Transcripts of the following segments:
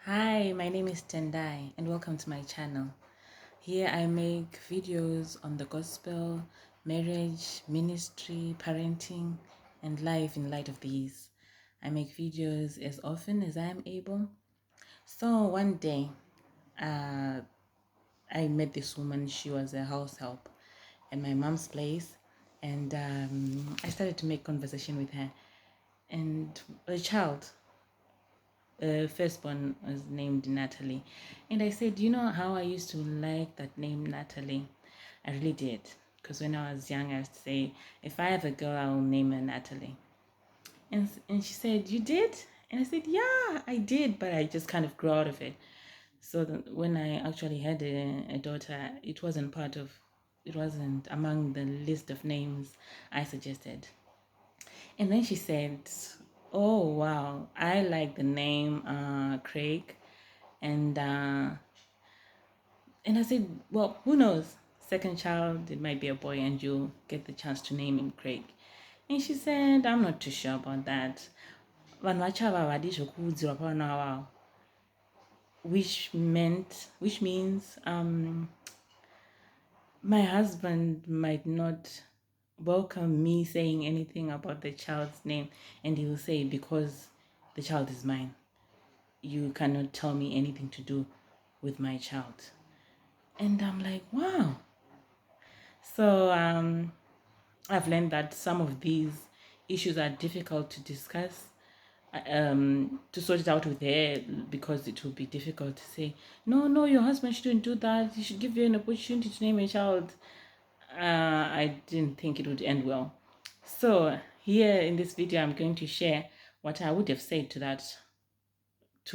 Hi, my name is Tendai and welcome to my channel. Here I make videos on the gospel, marriage, ministry, parenting, and life in light of these. I make videos as often as I am able. So one day, uh, I met this woman. She was a house help at my mom's place, and I started to make conversation with her. And a child, firstborn, was named Natalie. And I said, you know how I used to like that name, Natalie? I really did. Because when I was young, I used to say, if I have a girl, I'll name her Natalie. And she said, you did? And I said, yeah, I did, but I just kind of grew out of it. So when I actually had a daughter, it wasn't among the list of names I suggested. And then she said, oh, wow, I like the name Craig. And and I said, well, who knows? Second child, it might be a boy, and you'll get the chance to name him Craig. And she said, I'm not too sure about that. Which means my husband might not welcome me saying anything about the child's name, and he will say, because the child is mine, you cannot tell me anything to do with my child. And I'm like, wow. So I've learned that some of these issues are difficult to discuss, to sort it out with her, because it will be difficult to say, no, your husband shouldn't do that. He should give you an opportunity to name a child. I didn't think it would end well. So here in this video, I'm going to share what I would have said to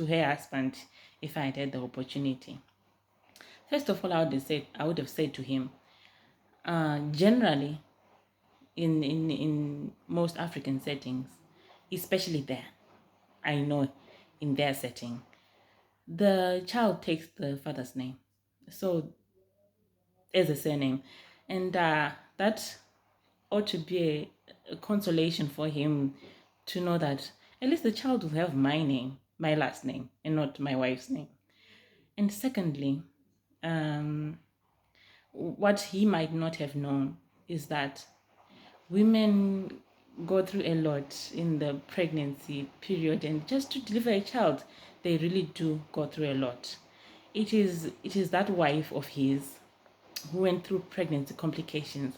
her husband if I had the opportunity. First of all, I would have said to him, generally, in most African settings, especially there, I know in their setting, the child takes the father's name, so as a surname, and that ought to be a consolation for him to know that at least the child will have my name, my last name, and not my wife's name. And secondly, um, what he might not have known is that women go through a lot in the pregnancy period, and just to deliver a child, they really do go through a lot. It is that wife of his who went through pregnancy complications,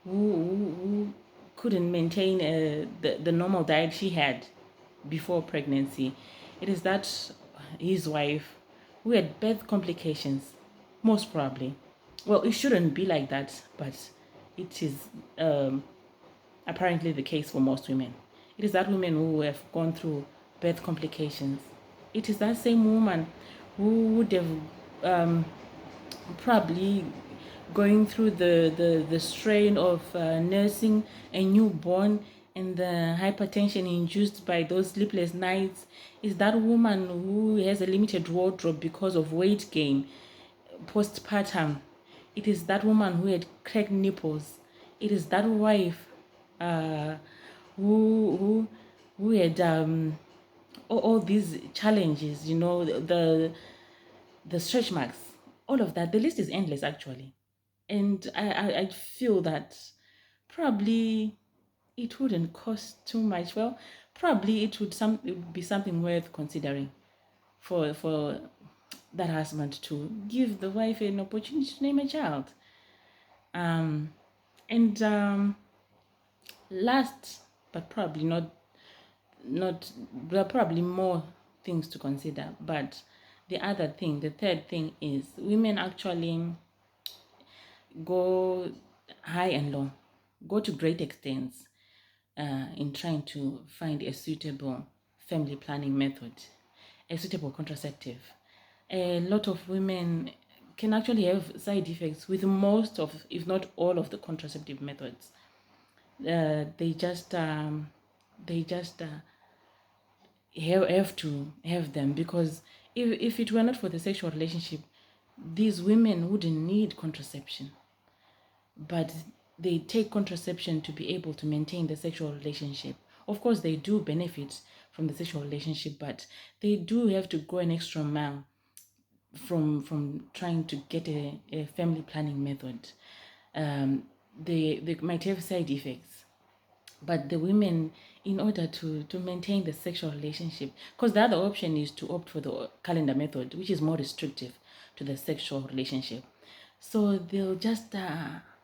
who couldn't maintain the normal diet she had before pregnancy. It is that his wife who had birth complications, most probably. Well, it shouldn't be like that, but it is apparently the case for most women. It is that women who have gone through birth complications. It is that same woman who would have probably going through the strain of nursing a newborn and the hypertension induced by those sleepless nights. Is that woman who has a limited wardrobe because of weight gain postpartum. It is that woman who had cracked nipples. It is that wife uh, who had all these challenges, the stretch marks, all of that. The list is endless, actually. And I feel that probably it wouldn't cost too much. Well, probably it would be something worth considering for that husband to give the wife an opportunity to name a child. And last, but probably not there are probably more things to consider. But the third thing is women actually go high and low, go to great extents in trying to find a suitable family planning method, a suitable contraceptive. A lot of women can actually have side effects with most of, if not all of the contraceptive methods. They just have to have them, because if it were not for the sexual relationship, these women wouldn't need contraception, but they take contraception to be able to maintain the sexual relationship Of course, they do benefit from the sexual relationship, but they do have to go an extra mile from trying to get a family planning method. They might have side effects, but the women, in order to maintain the sexual relationship, because the other option is to opt for the calendar method, which is more restrictive to the sexual relationship. So they'll just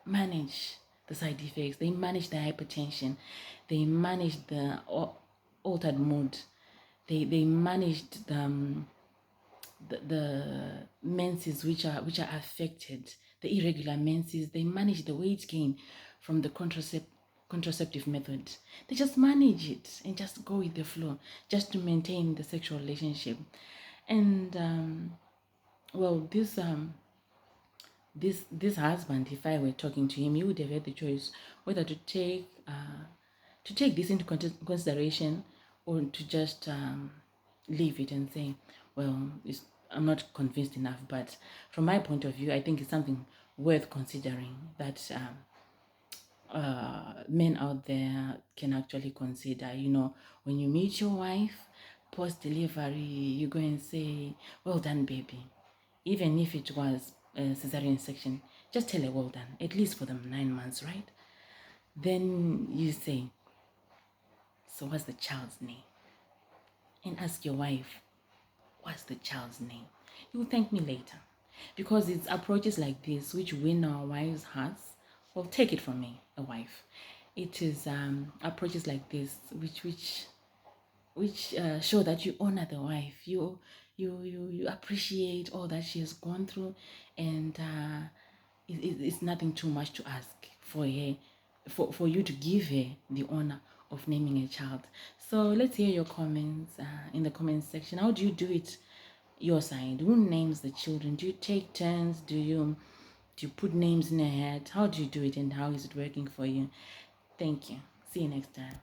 manage the side effects, they manage the hypertension, they manage the altered mood, they managed the menses which are affected, the irregular menses. They manage the weight gain from the contraceptive method. They just manage it and just go with the flow, just to maintain the sexual relationship. And well, this husband, if I were talking to him, he would have had the choice whether to take this into consideration, or to just leave it and say, well, I'm not convinced enough. But from my point of view, I think it's something worth considering, that men out there can actually consider. When you meet your wife post delivery, you go and say, well done, baby. Even if it was a cesarean section, just tell her well done, at least for the 9 months, right? Then you say, so what's the child's name? And ask your wife, what's the child's name? You will thank me later. Because it's approaches like this which win our wives' hearts. Well, take it from me, a wife. It is approaches like this which show that you honor the wife. You appreciate all that she has gone through, and it's nothing too much to ask for her, for you to give her the honor of naming a child. So let's hear your comments in the comments section. How do you do it your side? Who names the children? Do you take turns? Do you put names in your head? How do you do it, and how is it working for you? Thank you. See you next time.